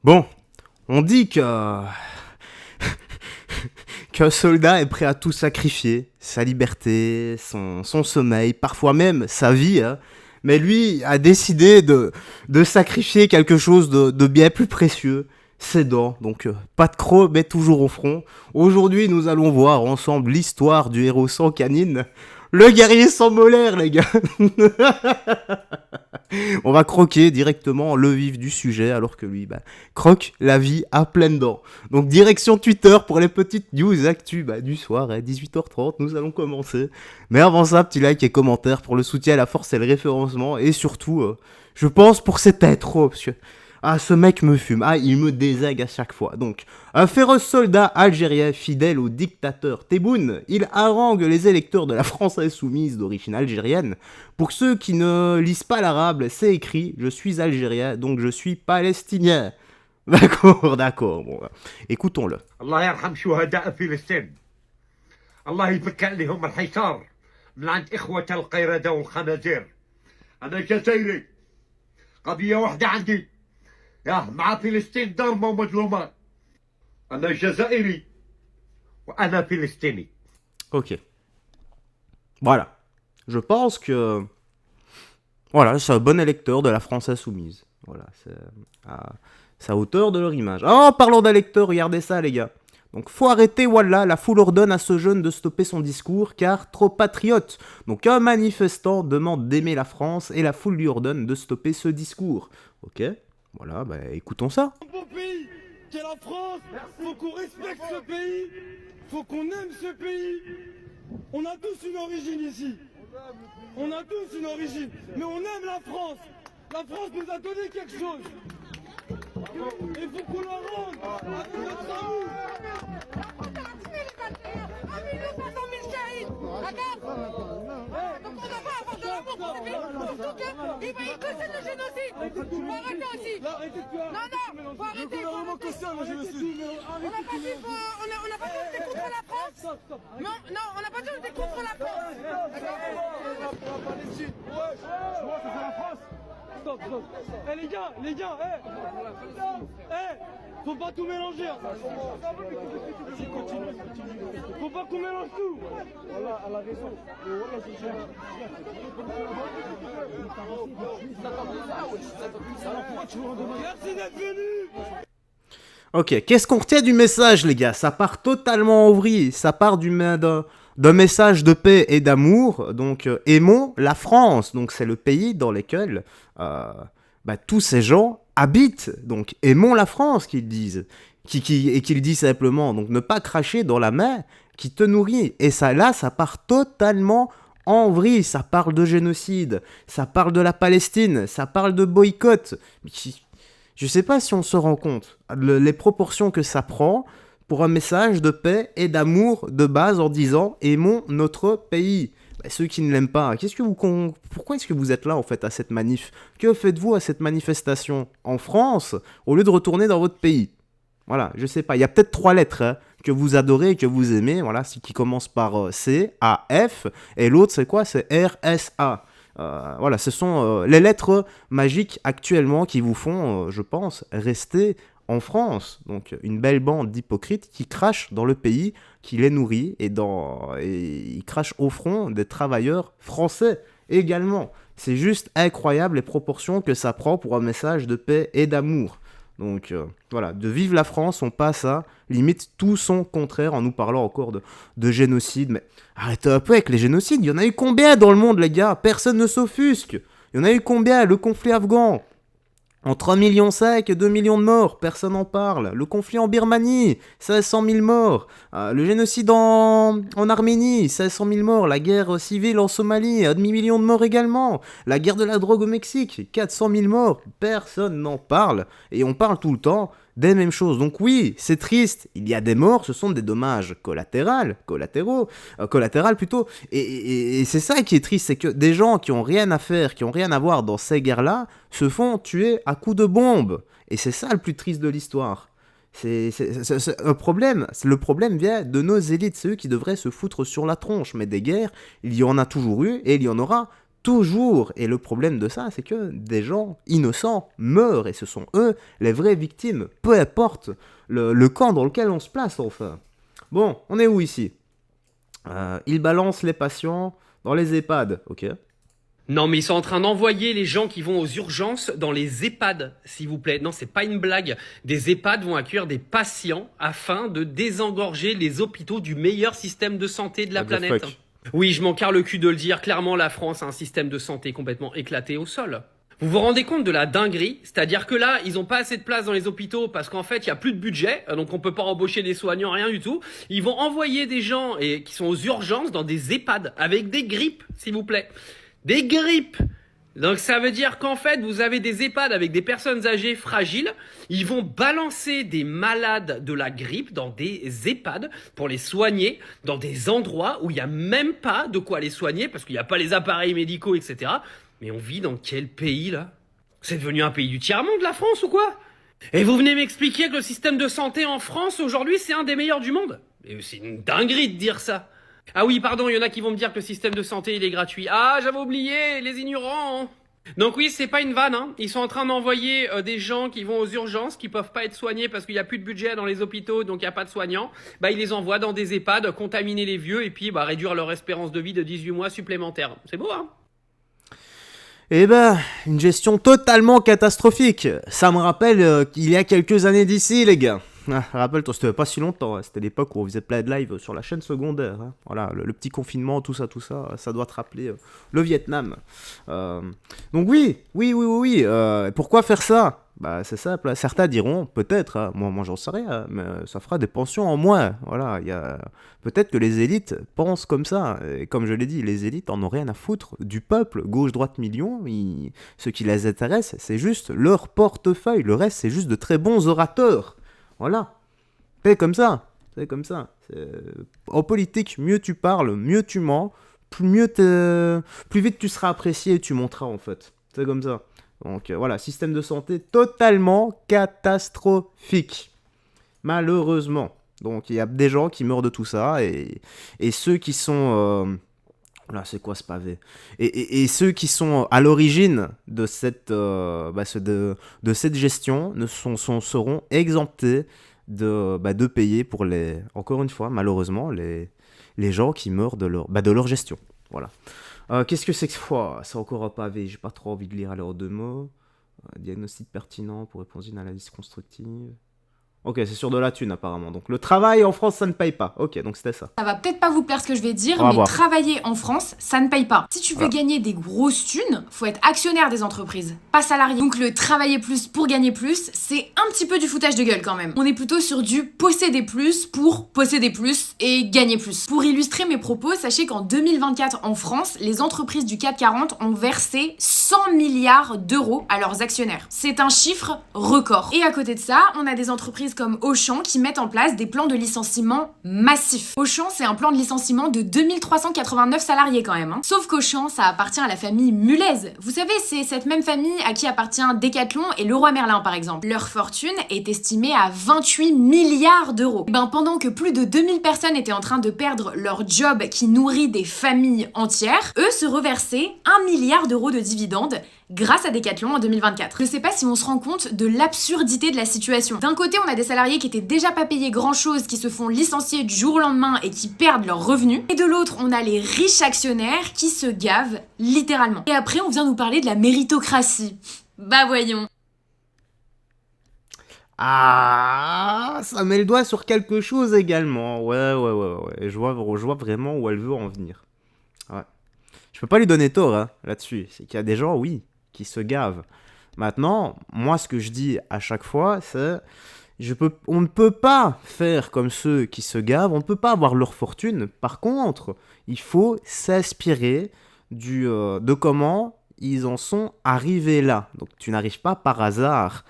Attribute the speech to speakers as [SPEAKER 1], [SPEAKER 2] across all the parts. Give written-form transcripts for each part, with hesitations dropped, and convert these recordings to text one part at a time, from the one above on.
[SPEAKER 1] Bon, on dit que qu'un soldat est prêt à tout sacrifier, sa liberté, son sommeil, parfois même sa vie, hein. Mais lui a décidé de sacrifier quelque chose de bien plus précieux, ses dents. Donc pas de croc, mais toujours au front. Aujourd'hui, nous allons voir ensemble l'histoire du héros sans canine, le guerrier sans molaire, les gars. On va croquer directement le vif du sujet, alors que lui, croque la vie à pleines dents. Donc direction Twitter pour les petites news actu du soir, à 18h30, nous allons commencer. Mais avant ça, petit like et commentaire pour le soutien à la force et le référencement, et surtout, je pense pour cette intro, parce que ce mec me fume, il me désègue à chaque fois. Donc, un féroce soldat algérien fidèle au dictateur Tebboune, il harangue les électeurs de la France insoumise d'origine algérienne. Pour ceux qui ne lisent pas l'arabe, c'est écrit « Je suis algérien, donc je suis palestinien ». D'accord, bon, écoutons-le.
[SPEAKER 2] الله يرحم شهداء فلسطين. الله يفك عليهم الحصار من عند إخوة القردة والخنازير. أنا جزائري. قضية واحدة عندي. مع فلسطين ظالمة ومظلومة. أنا جزائري وأنا فلسطيني.
[SPEAKER 1] Ok. Voilà. Je pense que... Voilà, c'est un bon électeur de la France insoumise. Voilà, c'est à hauteur de leur image. Oh, parlons d'électeurs, regardez ça, les gars. Donc, faut arrêter, voilà, la foule ordonne à ce jeune de stopper son discours, car trop patriote. Donc, un manifestant demande d'aimer la France, et la foule lui ordonne de stopper ce discours. Ok, voilà, écoutons ça.
[SPEAKER 3] Un beau pays, qui est la France, faut qu'on respecte ce pays, faut qu'on aime ce pays. On a tous une origine ici. On a tous une origine, mais on aime la France. La France nous a donné quelque chose. Et faut qu'on la rende à notre amour.
[SPEAKER 4] Donc on ne va pas avoir de l'amour pour ce pays. Surtout qu'il va y cautionner le génocide. Faut arrêter aussi. Non, faut arrêter. On n'a pas dit qu'on était contre la France. Non, on n'a pas dit qu'on était contre la France.
[SPEAKER 3] Stop. Les gars, faut pas tout mélanger. Faut pas qu'on mélange tout. Voilà, elle a raison. Merci d'être venu.
[SPEAKER 1] Ok, qu'est-ce qu'on retient du message, les gars? Ça part totalement en vrille. Ça part d'un message de paix et d'amour. Donc, aimons la France. Donc, c'est le pays dans lequel tous ces gens habitent. Donc, aimons la France, qu'ils disent. Et qu'ils disent simplement. Donc, ne pas cracher dans la main qui te nourrit. Et ça, là, ça part totalement en vrille. Ça parle de génocide. Ça parle de la Palestine. Ça parle de boycott. Je sais pas si on se rend compte les proportions que ça prend pour un message de paix et d'amour de base en disant « Aimons notre pays ». Ceux qui ne l'aiment pas, pourquoi est-ce que vous êtes là en fait à cette manif? Que faites-vous à cette manifestation en France au lieu de retourner dans votre pays? Voilà, je sais pas, il y a peut-être 3 lettres que vous adorez et que vous aimez, voilà, qui commencent par C, A, F, et l'autre c'est quoi? C'est R, S, A. Voilà, ce sont les lettres magiques actuellement qui vous font, je pense, rester en France. Donc une belle bande d'hypocrites qui crachent dans le pays, qui les nourrit, et ils crachent au front des travailleurs français également. C'est juste incroyable les proportions que ça prend pour un message de paix et d'amour. Donc voilà, de vive la France, on passe à limite tout son contraire en nous parlant encore de génocide. Mais arrêtez un peu avec les génocides, il y en a eu combien dans le monde, les gars? Personne ne s'offusque. Il y en a eu combien? Le conflit afghan, entre 1,5 million et 2 millions de morts, personne n'en parle. Le conflit en Birmanie, 500 000 morts. Le génocide en Arménie, 500 000 morts. La guerre civile en Somalie, 1,5 million de morts également. La guerre de la drogue au Mexique, 400 000 morts. Personne n'en parle. Et on parle tout le temps des mêmes choses. Donc oui, c'est triste. Il y a des morts, ce sont des dommages collatéraux plutôt. Et c'est ça qui est triste, c'est que des gens qui ont rien à faire, qui ont rien à voir dans ces guerres-là, se font tuer à coups de bombes. Et c'est ça le plus triste de l'histoire. C'est un problème. Le problème vient de nos élites. C'est eux qui devraient se foutre sur la tronche. Mais des guerres, il y en a toujours eu et il y en aura toujours. Et le problème de ça, c'est que des gens innocents meurent, et ce sont eux les vraies victimes, peu importe le camp dans lequel on se place, enfin. Bon, on est où ici? Ils balancent les patients dans les EHPAD, ok.
[SPEAKER 5] Non, mais ils sont en train d'envoyer les gens qui vont aux urgences dans les EHPAD, s'il vous plaît. Non, c'est pas une blague. Des EHPAD vont accueillir des patients afin de désengorger les hôpitaux du meilleur système de santé de la
[SPEAKER 1] What the
[SPEAKER 5] planète.
[SPEAKER 1] fuck?
[SPEAKER 5] Oui, je m'en carre le cul de le dire. Clairement, la France a un système de santé complètement éclaté au sol. Vous vous rendez compte de la dinguerie? C'est-à-dire que là, ils ont pas assez de place dans les hôpitaux parce qu'en fait, il y a plus de budget, donc on peut pas embaucher des soignants, rien du tout. Ils vont envoyer des gens qui sont aux urgences dans des EHPAD avec des grippes, s'il vous plaît. Des grippes! Donc ça veut dire qu'en fait, vous avez des EHPAD avec des personnes âgées fragiles, ils vont balancer des malades de la grippe dans des EHPAD pour les soigner dans des endroits où il n'y a même pas de quoi les soigner parce qu'il n'y a pas les appareils médicaux, etc. Mais on vit dans quel pays là? C'est devenu un pays du tiers-monde, la France, ou quoi? Et vous venez m'expliquer que le système de santé en France aujourd'hui c'est un des meilleurs du monde? Mais c'est une dinguerie de dire ça! Ah oui, pardon, il y en a qui vont me dire que le système de santé, il est gratuit. Ah, j'avais oublié, les ignorants. Donc oui, c'est pas une vanne, hein. Ils sont en train d'envoyer des gens qui vont aux urgences, qui peuvent pas être soignés parce qu'il y a plus de budget dans les hôpitaux, donc il y a pas de soignants. Bah, ils les envoient dans des EHPAD, contaminer les vieux et puis réduire leur espérance de vie de 18 mois supplémentaires. C'est beau, hein?
[SPEAKER 1] Eh ben, une gestion totalement catastrophique. Ça me rappelle qu'il y a quelques années d'ici, les gars. Rappelle-toi, c'était pas si longtemps, hein. C'était l'époque où on faisait plein de live sur la chaîne secondaire, hein. Voilà, le petit confinement, tout ça, ça doit te rappeler le Vietnam. Donc oui. Pourquoi faire ça? Bah c'est simple, hein. Certains diront, peut-être, hein, moi j'en sais rien, mais ça fera des pensions en moins. Voilà, peut-être que les élites pensent comme ça. Et comme je l'ai dit, les élites en ont rien à foutre du peuple, gauche, droite, million. Ce qui les intéresse, c'est juste leur portefeuille. Le reste, c'est juste de très bons orateurs. Voilà, c'est comme ça. En politique, mieux tu parles, mieux tu mens, plus vite tu seras apprécié et tu monteras en fait. C'est comme ça. Donc voilà, système de santé totalement catastrophique. Malheureusement. Donc il y a des gens qui meurent de tout ça et ceux qui sont... Là, c'est quoi ce pavé? Et ceux qui sont à l'origine de cette gestion seront exemptés de payer pour encore une fois, malheureusement, les gens qui meurent de leur gestion. Voilà. Qu'est-ce que c'est que ça? C'est encore un pavé, j'ai pas trop envie de lire alors deux mots. Diagnostic pertinent pour répondre à une analyse constructive. Ok, c'est sur de la thune apparemment. Donc le travail en France, ça ne paye pas. Ok, donc c'était ça.
[SPEAKER 6] Ça va peut-être pas vous plaire ce que je vais dire,
[SPEAKER 1] On va
[SPEAKER 6] mais
[SPEAKER 1] voir.
[SPEAKER 6] travailler en France, ça ne paye pas. Si tu veux gagner des grosses thunes, faut être actionnaire des entreprises, pas salarié. Donc le travailler plus pour gagner plus, c'est un petit peu du foutage de gueule quand même. On est plutôt sur du posséder plus pour posséder plus et gagner plus. Pour illustrer mes propos, sachez qu'en 2024 en France, les entreprises du CAC 40 ont versé 100 milliards d'euros à leurs actionnaires. C'est un chiffre record. Et à côté de ça, on a des entreprises comme Auchan qui mettent en place des plans de licenciement massifs. Auchan, c'est un plan de licenciement de 2389 salariés quand même, hein. Sauf qu'Auchan, ça appartient à la famille Mulaise. Vous savez, c'est cette même famille à qui appartient Decathlon et Leroy Merlin par exemple. Leur fortune est estimée à 28 milliards d'euros. Et pendant que plus de 2000 personnes étaient en train de perdre leur job qui nourrit des familles entières, eux se reversaient 1 milliard d'euros de dividendes grâce à Decathlon en 2024. Je sais pas si on se rend compte de l'absurdité de la situation. D'un côté, on a des salariés qui étaient déjà pas payés grand chose, qui se font licencier du jour au lendemain et qui perdent leurs revenus. Et de l'autre, on a les riches actionnaires qui se gavent littéralement. Et après, on vient nous parler de la méritocratie. Bah voyons.
[SPEAKER 1] Ah, ça met le doigt sur quelque chose également. Ouais. Je vois vraiment où elle veut en venir. Ouais. Je peux pas lui donner tort, hein, là-dessus. C'est qu'il y a des gens, oui, qui se gavent. Maintenant, moi, ce que je dis à chaque fois, c'est... On ne peut pas faire comme ceux qui se gavent, on ne peut pas avoir leur fortune. Par contre, il faut s'inspirer de comment ils en sont arrivés là. Donc tu n'arrives pas par hasard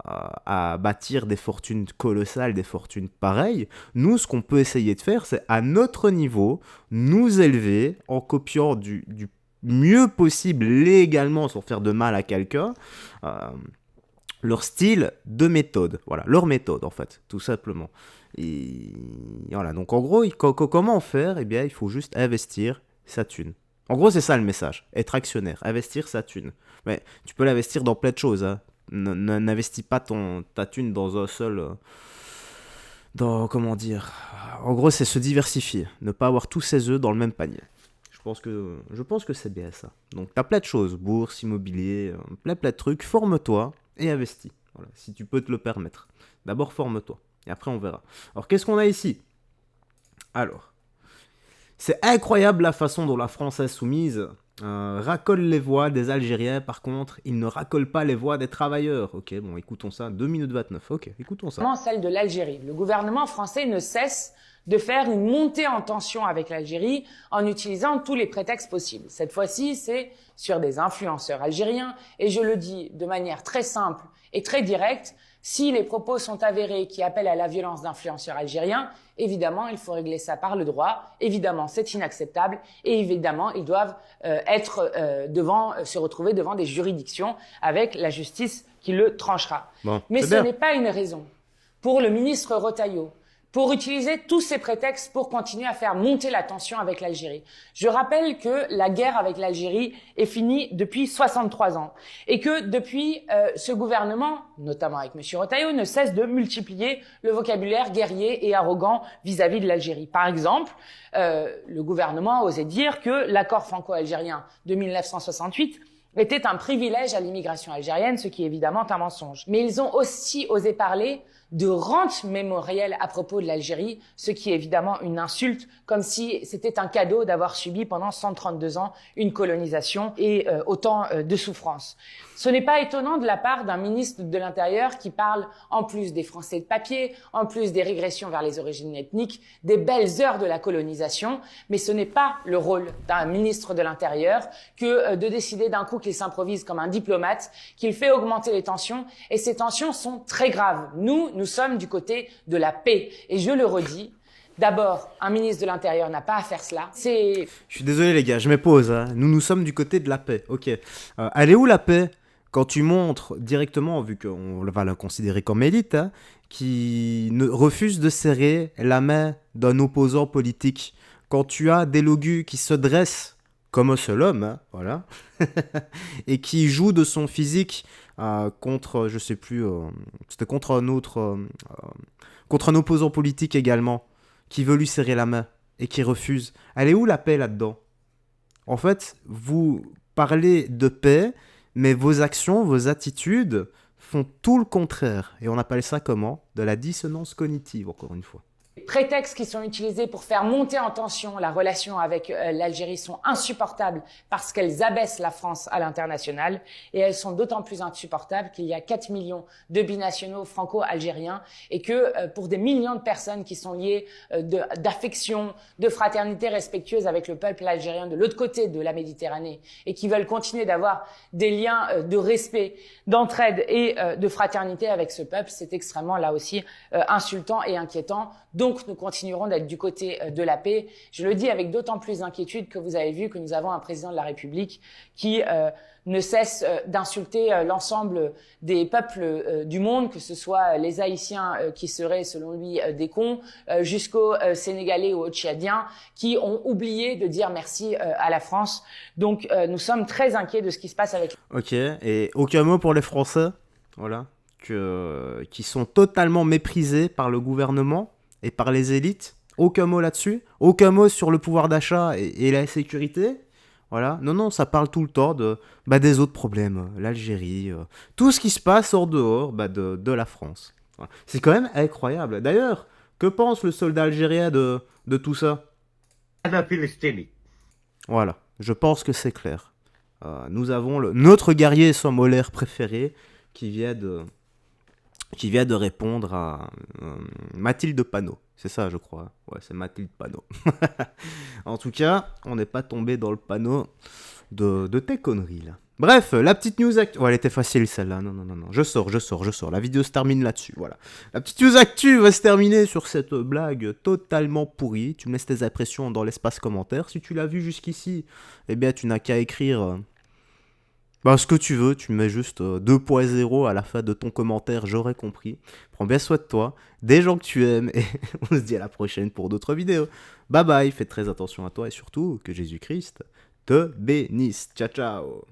[SPEAKER 1] à bâtir des fortunes colossales, des fortunes pareilles. Nous, ce qu'on peut essayer de faire, c'est à notre niveau, nous élever en copiant du mieux possible légalement, sans faire de mal à quelqu'un, leur style de méthode. Voilà, leur méthode en fait, tout simplement. Et voilà, donc en gros, comment faire? Eh bien, il faut juste investir sa thune. En gros, c'est ça le message. Être actionnaire, investir sa thune. Mais tu peux l'investir dans plein de choses. Hein. N'investis pas ta thune dans un seul... comment dire. En gros, c'est se diversifier. Ne pas avoir tous ses œufs dans le même panier. Je pense que c'est bien ça. Donc, tu as plein de choses. Bourse, immobilier, plein de trucs. Forme-toi et investis. Voilà, si tu peux te le permettre. D'abord, forme-toi. Et après, on verra. Alors, qu'est-ce qu'on a ici? Alors, c'est incroyable la façon dont la France insoumise racole les voix des Algériens. Par contre, il ne racole pas les voix des travailleurs. Ok, bon, écoutons ça. 2 minutes 29. Ok, écoutons ça.
[SPEAKER 7] Celle de l'Algérie. Le gouvernement français ne cesse de faire une montée en tension avec l'Algérie en utilisant tous les prétextes possibles. Cette fois-ci, c'est sur des influenceurs algériens. Et je le dis de manière très simple et très directe, si les propos sont avérés qui appellent à la violence d'influenceurs algériens, évidemment, il faut régler ça par le droit. Évidemment, c'est inacceptable. Et évidemment, ils doivent se retrouver devant des juridictions avec la justice qui le tranchera.
[SPEAKER 1] Bon,
[SPEAKER 7] mais ce
[SPEAKER 1] bien.
[SPEAKER 7] n'est pas une raison pour le ministre Retailleau pour utiliser tous ces prétextes pour continuer à faire monter la tension avec l'Algérie. Je rappelle que la guerre avec l'Algérie est finie depuis 63 ans et que depuis, ce gouvernement, notamment avec M. Retailleau, ne cesse de multiplier le vocabulaire guerrier et arrogant vis-à-vis de l'Algérie. Par exemple, le gouvernement a osé dire que l'accord franco-algérien de 1968 était un privilège à l'immigration algérienne, ce qui est évidemment un mensonge. Mais ils ont aussi osé parler de rente mémorielle à propos de l'Algérie, ce qui est évidemment une insulte, comme si c'était un cadeau d'avoir subi pendant 132 ans une colonisation et autant de souffrances. Ce n'est pas étonnant de la part d'un ministre de l'Intérieur qui parle, en plus des Français de papier, en plus des régressions vers les origines ethniques, des belles heures de la colonisation, mais ce n'est pas le rôle d'un ministre de l'Intérieur que de décider d'un coup qu'il s'improvise comme un diplomate, qu'il fait augmenter les tensions, et ces tensions sont très graves. Nous sommes du côté de la paix, et je le redis, d'abord, un ministre de l'Intérieur n'a pas à faire cela. Je
[SPEAKER 1] suis désolé les gars, je me pose. Hein. Nous sommes du côté de la paix. Ok. Elle est où la paix quand tu montres directement, vu qu'on va la considérer comme élite, hein, qui refuse de serrer la main d'un opposant politique, quand tu as des logus qui se dressent comme un seul homme, hein, voilà, et qui joue de son physique contre, je sais plus, c'était contre un autre, contre un opposant politique également, qui veut lui serrer la main et qui refuse. Elle est où la paix là-dedans? En fait, vous parlez de paix, mais vos actions, vos attitudes font tout le contraire. Et on appelle ça comment? De la dissonance cognitive, encore une fois.
[SPEAKER 7] Les prétextes qui sont utilisés pour faire monter en tension la relation avec l'Algérie sont insupportables parce qu'elles abaissent la France à l'international, et elles sont d'autant plus insupportables qu'il y a 4 millions de binationaux franco-algériens et que pour des millions de personnes qui sont liées d'affection, de fraternité respectueuse avec le peuple algérien de l'autre côté de la Méditerranée et qui veulent continuer d'avoir des liens de respect, d'entraide et de fraternité avec ce peuple, c'est extrêmement là aussi insultant et inquiétant. Donc, nous continuerons d'être du côté de la paix. Je le dis avec d'autant plus d'inquiétude que vous avez vu que nous avons un président de la République qui ne cesse d'insulter l'ensemble des peuples du monde, que ce soit les Haïtiens qui seraient, selon lui, des cons, jusqu'aux Sénégalais ou aux Tchadiens qui ont oublié de dire merci à la France. Donc, nous sommes très inquiets de ce qui se passe avec...
[SPEAKER 1] Ok, et aucun mot pour les Français, voilà, qui sont totalement méprisés par le gouvernement et par les élites. Aucun mot là-dessus. Aucun mot sur le pouvoir d'achat et la sécurité. Voilà. Non, ça parle tout le temps des autres problèmes. L'Algérie, tout ce qui se passe hors dehors de la France. Voilà. C'est quand même incroyable. D'ailleurs, que pense le soldat algérien de tout ça? Voilà. Je pense que c'est clair. Nous avons notre guerrier sans molaire préféré qui vient de répondre à Mathilde Panot. C'est ça, je crois. Ouais, c'est Mathilde Panot. En tout cas, on n'est pas tombé dans le panneau de tes conneries, là. Bref, la petite news actu... Oh, elle était facile, celle-là. Non. Je sors. La vidéo se termine là-dessus, voilà. La petite news actu va se terminer sur cette blague totalement pourrie. Tu me laisses tes impressions dans l'espace commentaire. Si tu l'as vu jusqu'ici, eh bien, tu n'as qu'à écrire... ce que tu veux, tu mets juste 2.0 à la fin de ton commentaire, j'aurais compris. Prends bien soin de toi, des gens que tu aimes, et on se dit à la prochaine pour d'autres vidéos. Bye bye, fais très attention à toi et surtout que Jésus-Christ te te bénisse. Ciao, ciao.